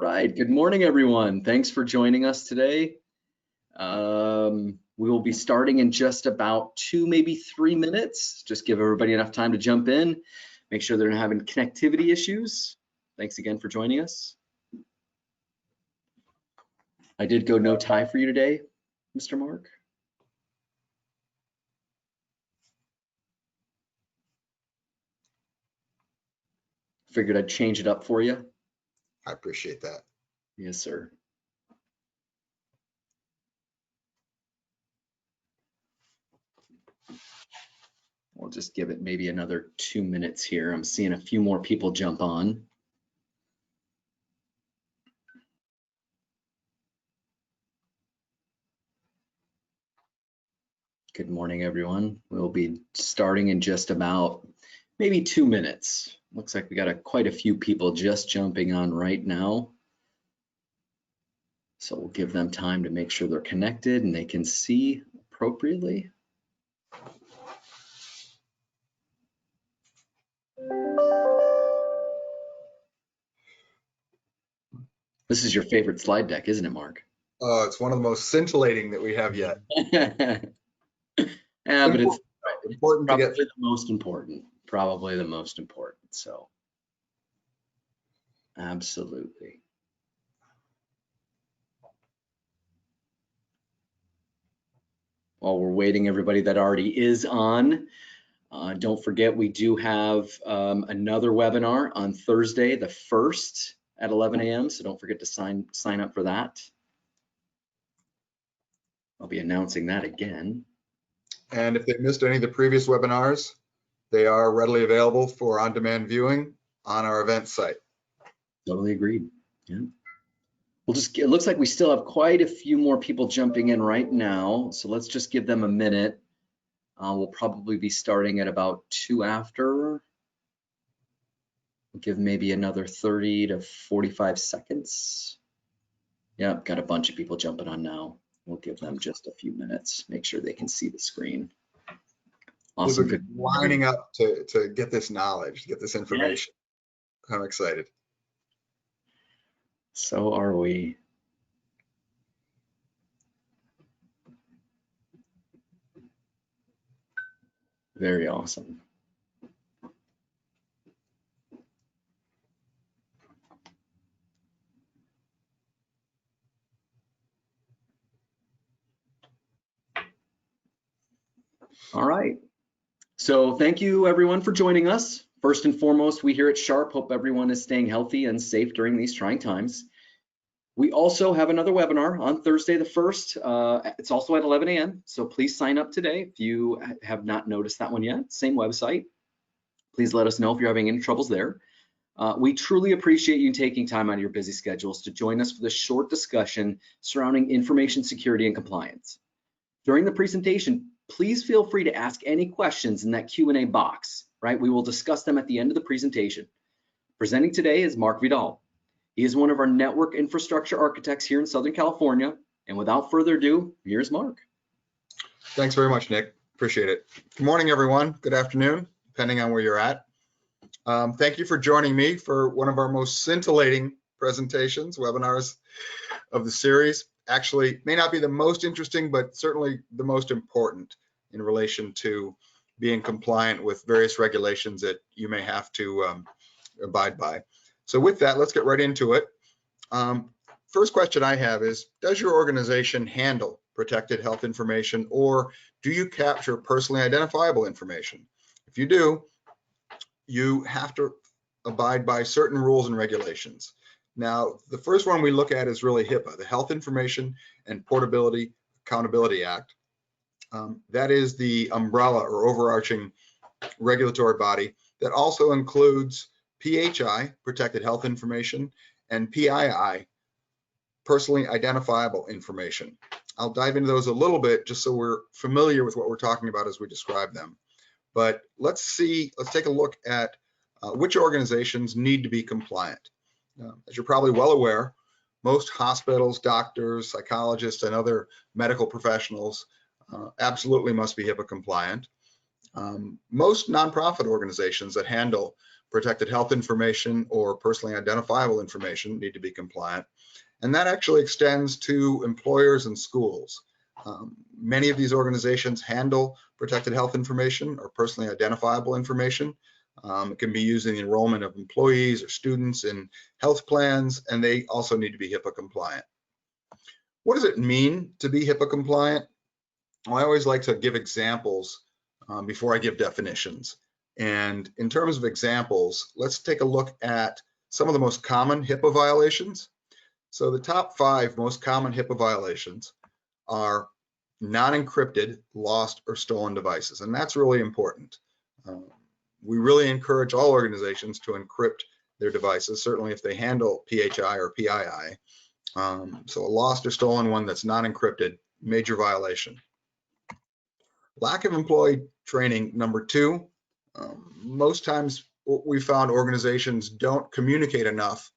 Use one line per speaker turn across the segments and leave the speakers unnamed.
All right, good morning, everyone. Thanks for joining us today. We will be starting in just about 2, maybe 3 minutes. Just give everybody enough time to jump in, make sure they're not having connectivity issues. Thanks again for joining us. I did go no tie for you today, Mr. Mark. Figured I'd change it up for you.
I appreciate that.
Yes, sir. We'll just give it maybe another 2 minutes here. I'm seeing a few more people jump on. Good morning, everyone. We'll be starting in just about maybe 2 minutes. Looks like we got quite a few people just jumping on right now. So we'll give them time to make sure they're connected and they can see appropriately. This is your favorite slide deck, isn't it, Mark?
It's one of the most scintillating that we have yet.
Yeah, but it's
important
probably
to get
the most important. Probably the most important. So, absolutely. While we're waiting, everybody that already is on, don't forget we do have another webinar on Thursday, the 1st at 11 a.m. So don't forget to sign up for that. I'll be announcing that again.
And if they missed any of the previous webinars, they are readily available for on-demand viewing on our event site.
Totally agreed. Yeah. It looks like we still have quite a few more people jumping in right now. So let's just give them a minute. We'll probably be starting at about 2 after. We'll give maybe another 30 to 45 seconds. Yeah, got a bunch of people jumping on now. We'll give them just a few minutes, make sure they can see the screen. Awesome.
Good. Lining up to get this knowledge, get this information. Yeah. I'm excited.
So are we. Very awesome. All right. So thank you everyone for joining us. First and foremost, we here at Sharp hope everyone is staying healthy and safe during these trying times. We also have another webinar on Thursday the 1st. It's also at 11 a.m. So please sign up today if you have not noticed that one yet. Same website. Please let us know if you're having any troubles there. We truly appreciate you taking time out of your busy schedules to join us for this short discussion surrounding information security and compliance. During the presentation, please feel free to ask any questions in that Q&A box, right? We will discuss them at the end of the presentation. Presenting today is Mark Vedel. He is one of our network infrastructure architects here in Southern California. And without further ado, here's Mark.
Thanks very much, Nick. Appreciate it. Good morning, everyone. Good afternoon, depending on where you're at. Thank you for joining me for one of our most scintillating presentations, webinars of the series. Actually, may not be the most interesting, but certainly the most important in relation to being compliant with various regulations that you may have to abide by. So with that, let's get right into it. First question I have is, does your organization handle protected health information, or do you capture personally identifiable information? If you do, you have to abide by certain rules and regulations. Now, the first one we look at is really HIPAA, the Health Information and Portability Accountability Act. That is the umbrella or overarching regulatory body that also includes PHI, Protected Health Information, and PII, Personally Identifiable Information. I'll dive into those a little bit just so we're familiar with what we're talking about as we describe them. But let's take a look at which organizations need to be compliant. As you're probably well aware, most hospitals, doctors, psychologists, and other medical professionals absolutely must be HIPAA compliant. Most nonprofit organizations that handle protected health information or personally identifiable information need to be compliant. And that actually extends to employers and schools. Many of these organizations handle protected health information or personally identifiable information. It can be used in the enrollment of employees or students in health plans, and they also need to be HIPAA compliant. What does it mean to be HIPAA compliant? Well, I always like to give examples before I give definitions. And in terms of examples, let's take a look at some of the most common HIPAA violations. So the top 5 most common HIPAA violations are non-encrypted, lost, or stolen devices. And that's really important. We really encourage all organizations to encrypt their devices, certainly if they handle PHI or PII. So a lost or stolen one that's not encrypted, major violation. Lack of employee training, number 2. Most times we found organizations don't communicate enough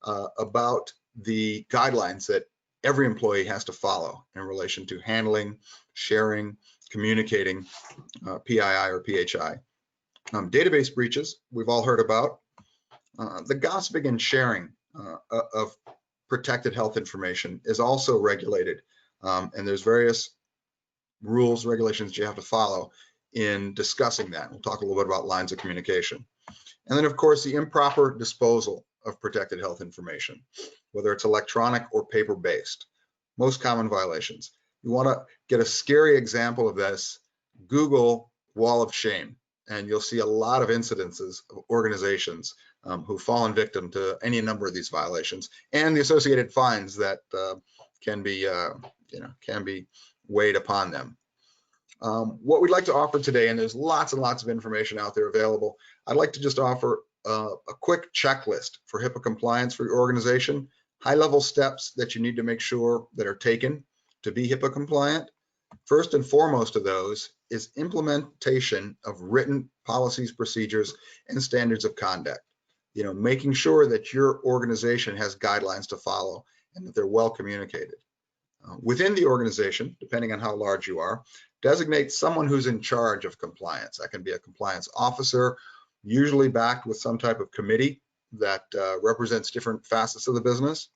about the guidelines that every employee has to follow in relation to handling, sharing, communicating PII or PHI. Database breaches, we've all heard about. The gossiping and sharing of protected health information is also regulated. And there's various rules, regulations you have to follow in discussing that. We'll talk a little bit about lines of communication. And then, of course, the improper disposal of protected health information, whether it's electronic or paper-based. Most common violations. You want to get a scary example of this, Google wall of shame, and you'll see a lot of incidences of organizations who've fallen victim to any number of these violations and the associated fines that can be weighed upon them. What we'd like to offer today, and there's lots and lots of information out there available, I'd like to just offer a quick checklist for HIPAA compliance for your organization, high-level steps that you need to make sure that are taken to be HIPAA compliant. First and foremost of those is implementation of written policies, procedures, and standards of conduct. Making sure that your organization has guidelines to follow and that they're well communicated. Within the organization, depending on how large you are, designate someone who's in charge of compliance. That can be a compliance officer, usually backed with some type of committee that represents different facets of the business.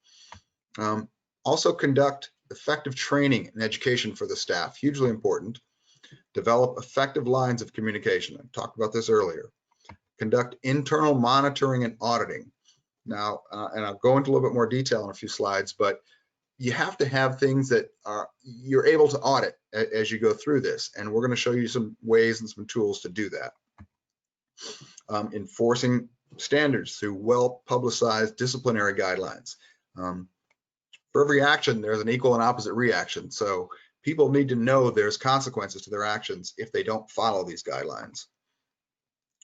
Also conduct effective training and education for the staff, hugely important. Develop effective lines of communication. I talked about this earlier. Conduct internal monitoring and auditing. Now, and I'll go into a little bit more detail in a few slides, but you have to have things that you're able to audit as you go through this. And we're going to show you some ways and some tools to do that. Enforcing standards through well-publicized disciplinary guidelines. For every action, there's an equal and opposite reaction. So people need to know there's consequences to their actions if they don't follow these guidelines.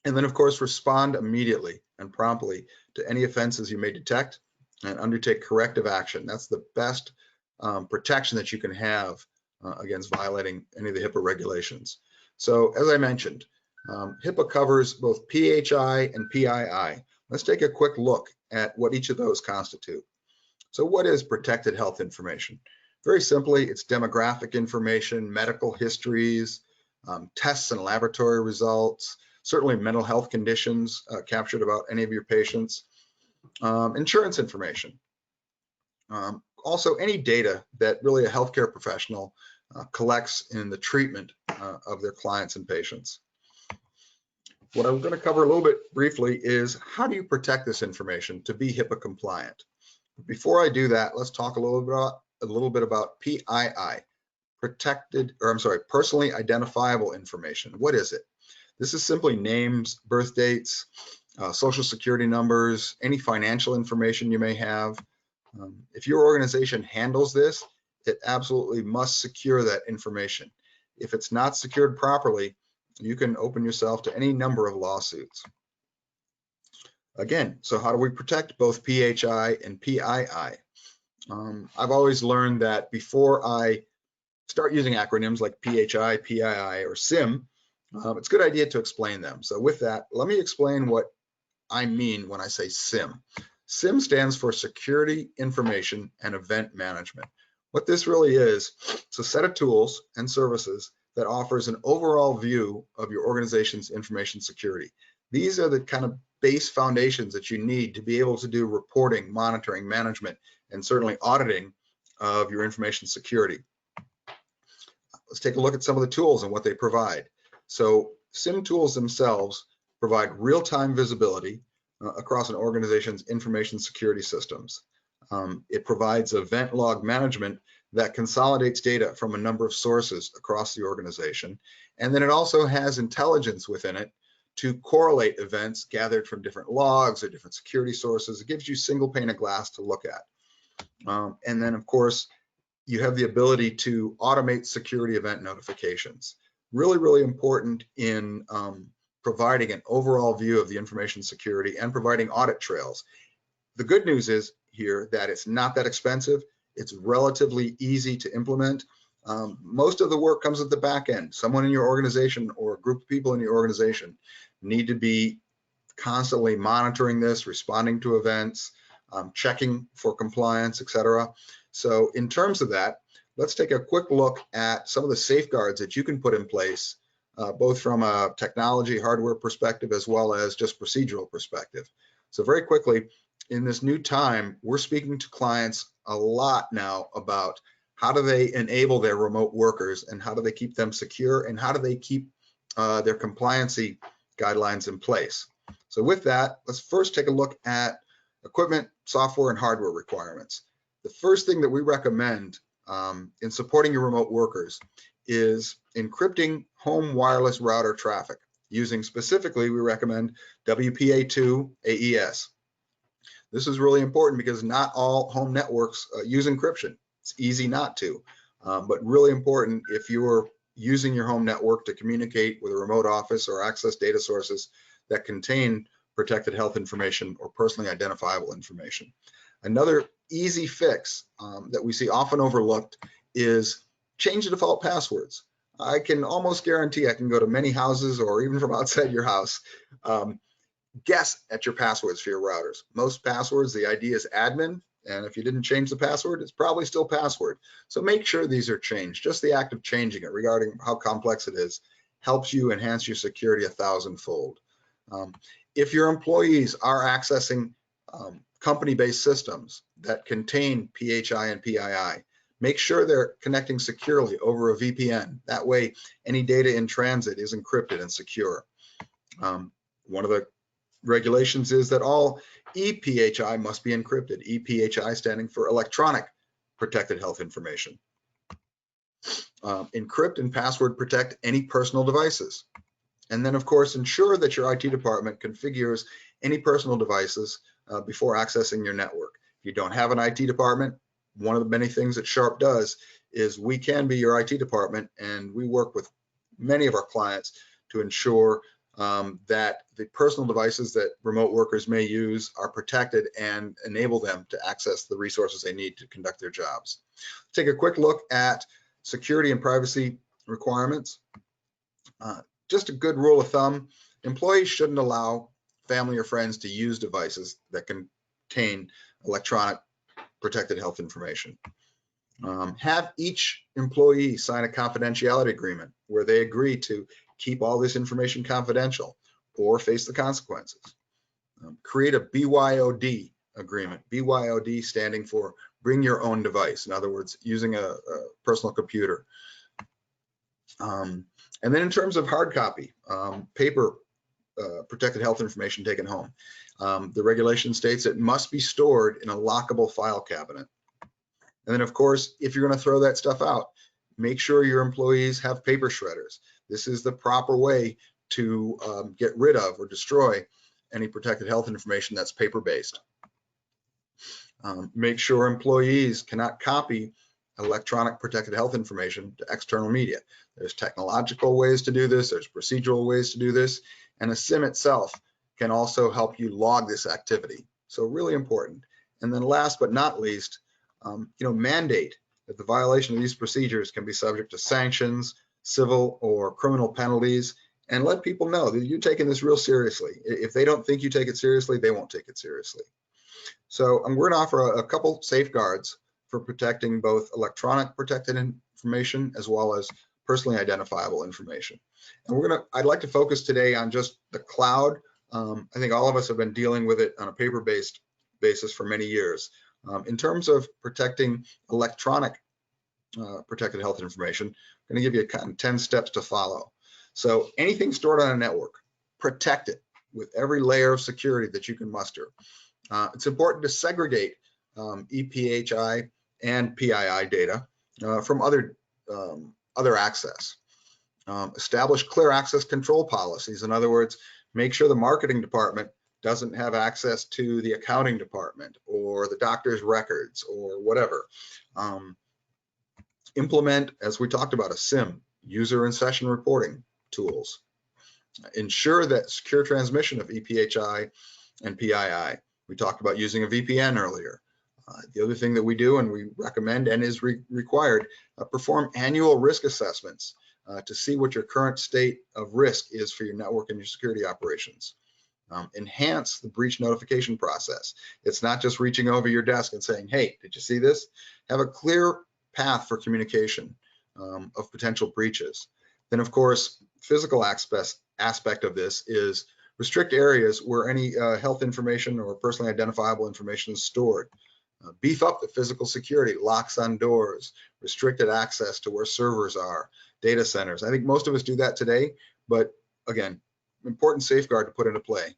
And then, of course, respond immediately and promptly to any offenses you may detect and undertake corrective action. That's the best protection that you can have against violating any of the HIPAA regulations. So as I mentioned, HIPAA covers both PHI and PII. Let's take a quick look at what each of those constitute. So what is protected health information? Very simply, it's demographic information, medical histories, tests and laboratory results, certainly mental health conditions captured about any of your patients, insurance information. Also, any data that really a healthcare professional collects in the treatment of their clients and patients. What I'm going to cover a little bit briefly is how do you protect this information to be HIPAA compliant? Before I do that, let's talk a little bit about PII, personally identifiable information. What is it? This is simply names, birth dates, social security numbers, any financial information you may have. If your organization handles this, it absolutely must secure that information. If it's not secured properly, you can open yourself to any number of lawsuits. Again, so how do we protect both PHI and PII? I've always learned that before I start using acronyms like PHI, PII, or SIM, it's a good idea to explain them. So with that, let me explain what I mean when I say SIM. SIM stands for Security, Information, and Event Management. What this really is, it's a set of tools and services that offers an overall view of your organization's information security. These are the kind of base foundations that you need to be able to do reporting, monitoring, management, and certainly auditing of your information security. Let's take a look at some of the tools and what they provide. So SIM tools themselves provide real-time visibility across an organization's information security systems. It provides event log management that consolidates data from a number of sources across the organization. And then it also has intelligence within it to correlate events gathered from different logs or different security sources. It gives you single pane of glass to look at. And then, of course, you have the ability to automate security event notifications. Really, really important in providing an overall view of the information security and providing audit trails. The good news is here that it's not that expensive. It's relatively easy to implement. Most of the work comes at the back end. Someone in your organization or a group of people in your organization need to be constantly monitoring this, responding to events, checking for compliance, etc. So in terms of that, let's take a quick look at some of the safeguards that you can put in place, both from a technology, hardware perspective, as well as just procedural perspective. So very quickly, in this new time, we're speaking to clients a lot now about how do they enable their remote workers and how do they keep them secure and how do they keep their compliancy guidelines in place. So with that, let's first take a look at equipment, software, and hardware requirements. The first thing that we recommend in supporting your remote workers is encrypting home wireless router traffic. Using specifically, we recommend WPA2 AES. This is really important because not all home networks use encryption. It's easy not to, but really important if you're using your home network to communicate with a remote office or access data sources that contain protected health information or personally identifiable information. Another easy fix that we see often overlooked is change the default passwords. I can almost guarantee I can go to many houses or even from outside your house, guess at your passwords for your routers. Most passwords, the ID is admin, and if you didn't change the password, it's probably still password. So make sure these are changed. Just the act of changing it, regarding how complex it is, helps you enhance your security 1,000-fold. If your employees are accessing company-based systems that contain PHI and PII, make sure they're connecting securely over a VPN. That way, any data in transit is encrypted and secure. One of the regulations is that all ePHI must be encrypted. ePHI standing for electronic protected health information. Encrypt and password protect any personal devices. And then, of course, ensure that your IT department configures any personal devices before accessing your network. If you don't have an IT department, one of the many things that Sharp does is we can be your IT department, and we work with many of our clients to ensure that the personal devices that remote workers may use are protected and enable them to access the resources they need to conduct their jobs. Take a quick look at security and privacy requirements. Just a good rule of thumb, employees shouldn't allow family or friends to use devices that contain electronic protected health information. Have each employee sign a confidentiality agreement where they agree to keep all this information confidential or face the consequences. Create a BYOD agreement, BYOD standing for bring your own device. In other words, using a personal computer. And then in terms of hard copy, paper protected health information taken home, the regulation states it must be stored in a lockable file cabinet. And then, of course, if you're going to throw that stuff out, make sure your employees have paper shredders. This is the proper way to get rid of or destroy any protected health information that's paper-based. Make sure employees cannot copy electronic protected health information to external media. There's technological ways to do this, there's procedural ways to do this, and a SIM itself can also help you log this activity. So really important. And then last but not least, mandate that the violation of these procedures can be subject to sanctions, civil or criminal penalties, and let people know that you're taking this real seriously. If they don't think you take it seriously, they won't take it seriously. So we're going to offer a couple safeguards for protecting both electronic protected information as well as personally identifiable information. And I'd like to focus today on just the cloud. I think all of us have been dealing with it on a paper-based basis for many years. In terms of protecting electronic protected health information, I'm going to give you kind of 10 steps to follow. So anything stored on a network, protect it with every layer of security that you can muster. It's important to segregate ePHI and PII data from other access. Establish clear access control policies. In other words, make sure the marketing department doesn't have access to the accounting department or the doctor's records or whatever. Implement, as we talked about, a SIM, user and session reporting tools. Ensure that secure transmission of ePHI and PII. We talked about using a VPN earlier. The other thing that we do and we recommend and is required, perform annual risk assessments to see what your current state of risk is for your network and your security operations. Enhance the breach notification process. It's not just reaching over your desk and saying, hey, did you see this? Have a clear path for communication of potential breaches. Then, of course, physical aspect of this is restrict areas where any health information or personally identifiable information is stored. Beef up the physical security, locks on doors, restricted access to where servers are, data centers. I think most of us do that today, but again, important safeguard to put into play.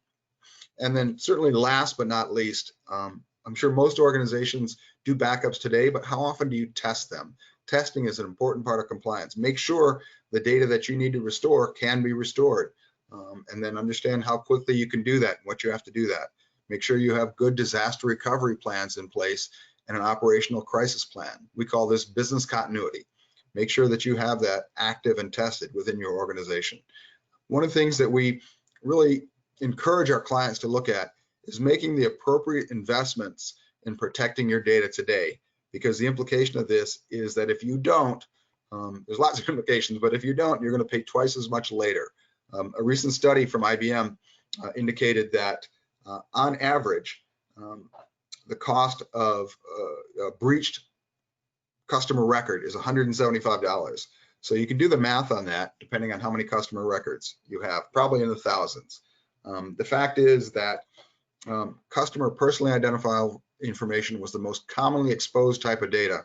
And then certainly last but not least, I'm sure most organizations do backups today, but how often do you test them? Testing is an important part of compliance. Make sure the data that you need to restore can be restored, and then understand how quickly you can do that and what you have to do that. Make sure you have good disaster recovery plans in place and an operational crisis plan. We call this business continuity. Make sure that you have that active and tested within your organization. One of the things that we really encourage our clients to look at is making the appropriate investments in protecting your data today, because the implication of this is that if you don't, there's lots of implications, but if you don't, you're going to pay twice as much later. A recent study from IBM indicated that on average, the cost of a breached customer record is $175. So you can do the math on that depending on how many customer records you have, probably in the thousands. The fact is that customer personally identifiable information was the most commonly exposed type of data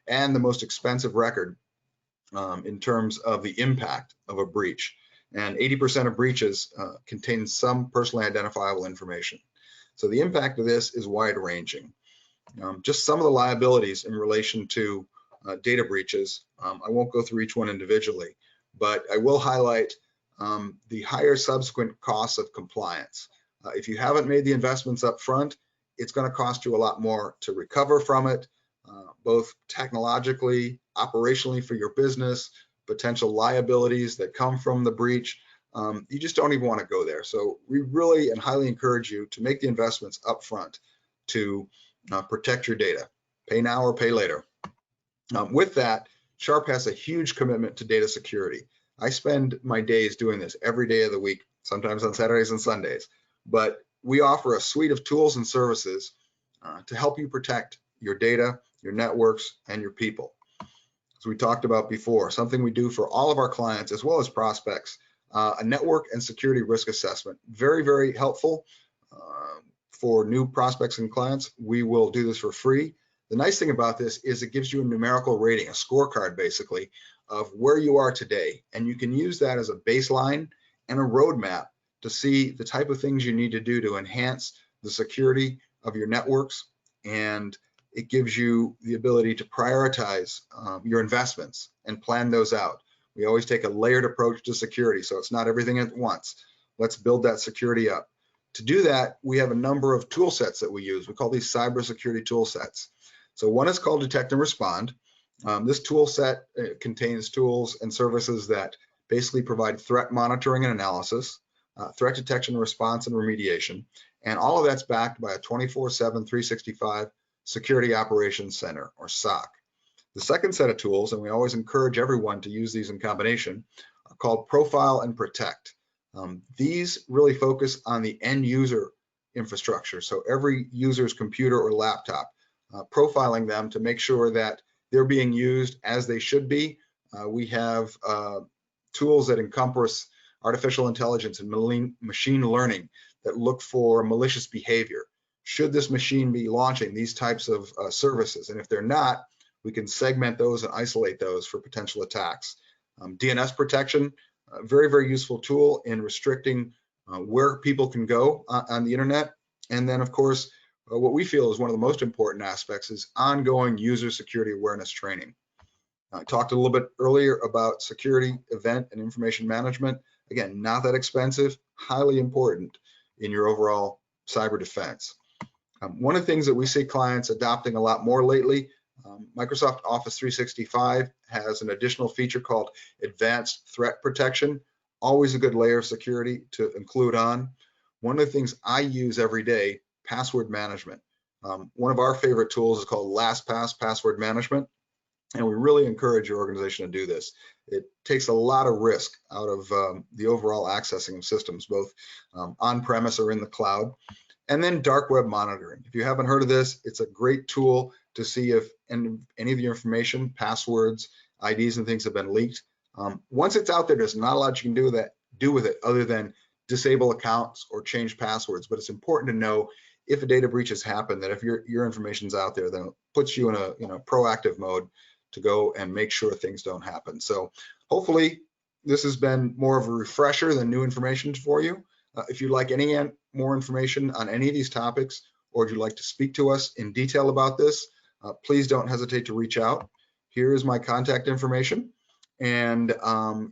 and the most expensive record in terms of the impact of a breach. And 80% of breaches contain some personally identifiable information. So the impact of this is wide ranging. Just some of the liabilities in relation to data breaches. I won't go through each one individually, but I will highlight the higher subsequent costs of compliance. If you haven't made the investments up front, it's going to cost you a lot more to recover from it, both technologically, operationally for your business, potential liabilities that come from the breach. You just don't even want to go there. So we really and highly encourage you to make the investments up front to protect your data. Pay now or pay later. With that, Sharp has a huge commitment to data security. I spend my days doing this every day of the week, sometimes on Saturdays and Sundays. But we offer a suite of tools and services to help you protect your data, your networks, and your people. As we talked about before, something we do for all of our clients as well as prospects, a network and security risk assessment. Very, very helpful for new prospects and clients. We will do this for free. The nice thing about this is it gives you a numerical rating, a scorecard basically, of where you are today. And you can use that as a baseline and a roadmap to see the type of things you need to do to enhance the security of your networks. And it gives you the ability to prioritize your investments and plan those out. We always take a layered approach to security, so it's not everything at once. Let's build that security up. To do that, we have a number of tool sets that we use. We call these cybersecurity tool sets. So one is called Detect and Respond. This tool set contains tools and services that basically provide threat monitoring and analysis, threat detection, response, and remediation. And all of that's backed by a 24/7, 365 Security Operations Center, or SOC. The second set of tools, and we always encourage everyone to use these in combination, are called Profile and Protect. These really focus on the end user infrastructure. So every user's computer or laptop, profiling them to make sure that they're being used as they should be We have tools that encompass artificial intelligence and machine learning that look for malicious behavior. Should this machine be launching these types of services? And if they're not, we can segment those and isolate those for potential attacks. DNS protection, a very, very useful tool in restricting where people can go on the internet. And then, of course, what we feel is one of the most important aspects is ongoing user security awareness training. I talked a little bit earlier about security, event, and information management. Again, not that expensive, highly important in your overall cyber defense. One of the things that we see clients adopting a lot more lately, Microsoft Office 365 has an additional feature called Advanced Threat Protection. Always a good layer of security to include on. One of the things I use every day, password management. One of our favorite tools is called LastPass Password Management, and we really encourage your organization to do this. It takes a lot of risk out of the overall accessing of systems, both on-premise or in the cloud. And then dark web monitoring. If you haven't heard of this, it's a great tool to see if any of your information, passwords, IDs, and things have been leaked. Once it's out there, there's not a lot you can do with it other than disable accounts or change passwords. But it's important to know if a data breach has happened, that if your information's out there, then it puts you in a proactive mode to go and make sure things don't happen. So hopefully this has been more of a refresher than new information for you. If you'd like any more information on any of these topics, or if you'd like to speak to us in detail about this, please don't hesitate to reach out. Here is my contact information. And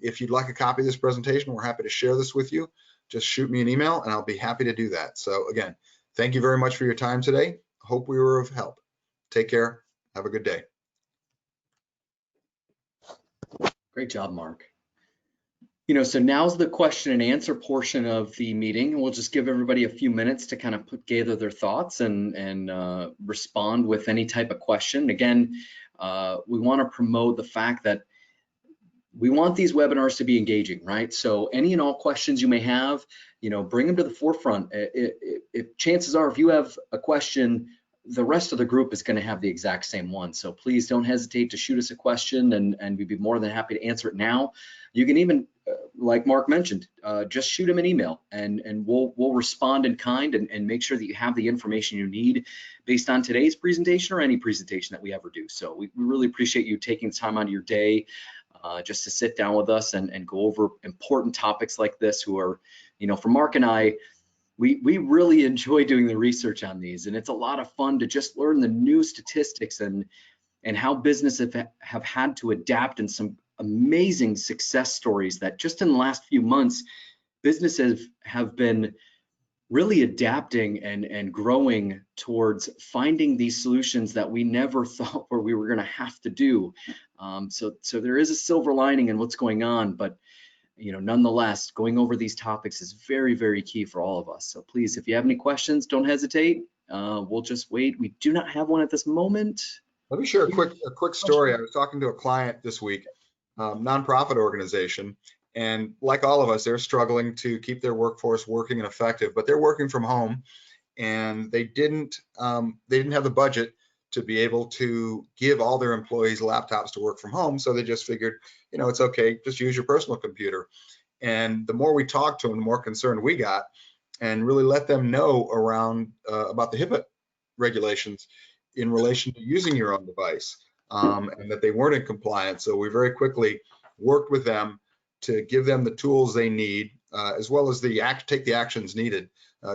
if you'd like a copy of this presentation, we're happy to share this with you. Just shoot me an email and I'll be happy to do that. So again, thank you very much for your time today. Hope we were of help. Take care. Have a good day.
Great job, Mark. So now's the question and answer portion of the meeting. We'll just give everybody a few minutes to kind of gather their thoughts and respond with any type of question. Again, we want to promote the fact that we want these webinars to be engaging, right? So any and all questions you may have, bring them to the forefront. If chances are, if you have a question, the rest of the group is going to have the exact same one. So please don't hesitate to shoot us a question, and we'd be more than happy to answer it now. You can even, like Mark mentioned, just shoot him an email, and we'll respond in kind and make sure that you have the information you need based on today's presentation or any presentation that we ever do. So we really appreciate you taking time out of your day just to sit down with us and go over important topics like this. Who are, for Mark and I, we really enjoy doing the research on these, and it's a lot of fun to just learn the new statistics and how businesses have had to adapt, and some amazing success stories that just in the last few months, businesses have been really adapting and growing towards finding these solutions that we never thought we were going to have to do. So there is a silver lining in what's going on, but nonetheless, going over these topics is very, very key for all of us. So please, if you have any questions, don't hesitate. We'll just wait. We do not have one at this moment.
Let me share a quick story. I was talking to a client this week, nonprofit organization, and like all of us, they're struggling to keep their workforce working and effective, but they're working from home, and they didn't have the budget to be able to give all their employees laptops to work from home. So they just figured, it's okay, just use your personal computer. And the more we talked to them, the more concerned we got, and really let them know around about the HIPAA regulations in relation to using your own device, and that they weren't in compliance. So we very quickly worked with them to give them the tools they need, as well as take the actions needed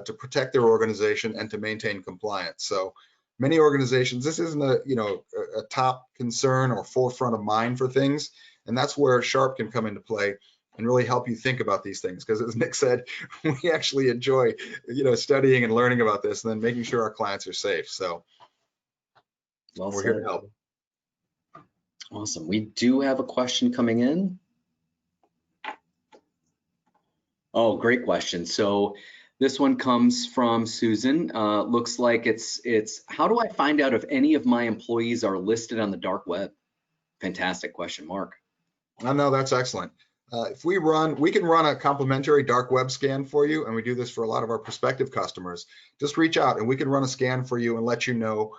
to protect their organization and to maintain compliance. So many organizations, this isn't a top concern or forefront of mind for things, and that's where Sharp can come into play and really help you think about these things. Because as Nick said, we actually enjoy studying and learning about this, and then making sure our clients are safe. So we're here to help.
Awesome. We do have a question coming in. Oh, great question. So this one comes from Susan. Looks like it's how do I find out if any of my employees are listed on the dark web? Fantastic question, Mark.
No, that's excellent. We can run a complimentary dark web scan for you, and we do this for a lot of our prospective customers. Just reach out and we can run a scan for you and let you know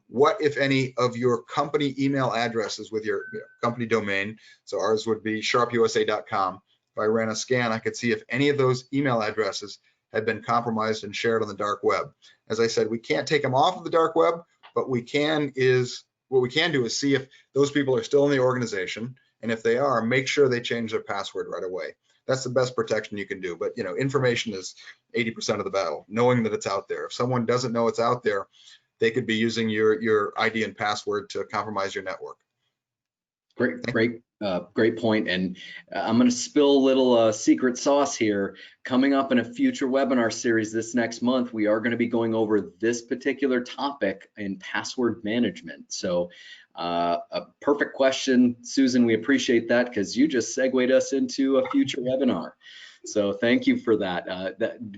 What, if any, of your company email addresses with your company domain, so ours would be sharpusa.com. If I ran a scan, I could see if any of those email addresses had been compromised and shared on the dark web. As I said, we can't take them off of the dark web, but what we can do is see if those people are still in the organization, and if they are, make sure they change their password right away. That's the best protection you can do. But information is 80% of the battle, knowing that it's out there. If someone doesn't know it's out there, they could be using your ID and password to compromise your network.
Great point. And I'm going to spill a little secret sauce here. Coming up in a future webinar series this next month, we are going to be going over this particular topic in password management. So a perfect question, Susan. We appreciate that because you just segued us into a future webinar. So thank you for that.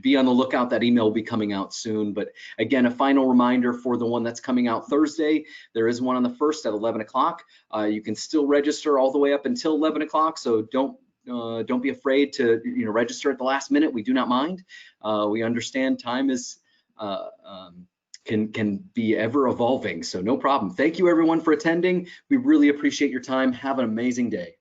Be on the lookout. That email will be coming out soon. But again, a final reminder for the one that's coming out Thursday. There is one on the 1st at 11 o'clock. You can still register all the way up until 11 o'clock. So don't be afraid to register at the last minute. We do not mind. We understand time is can be ever evolving. So no problem. Thank you everyone for attending. We really appreciate your time. Have an amazing day.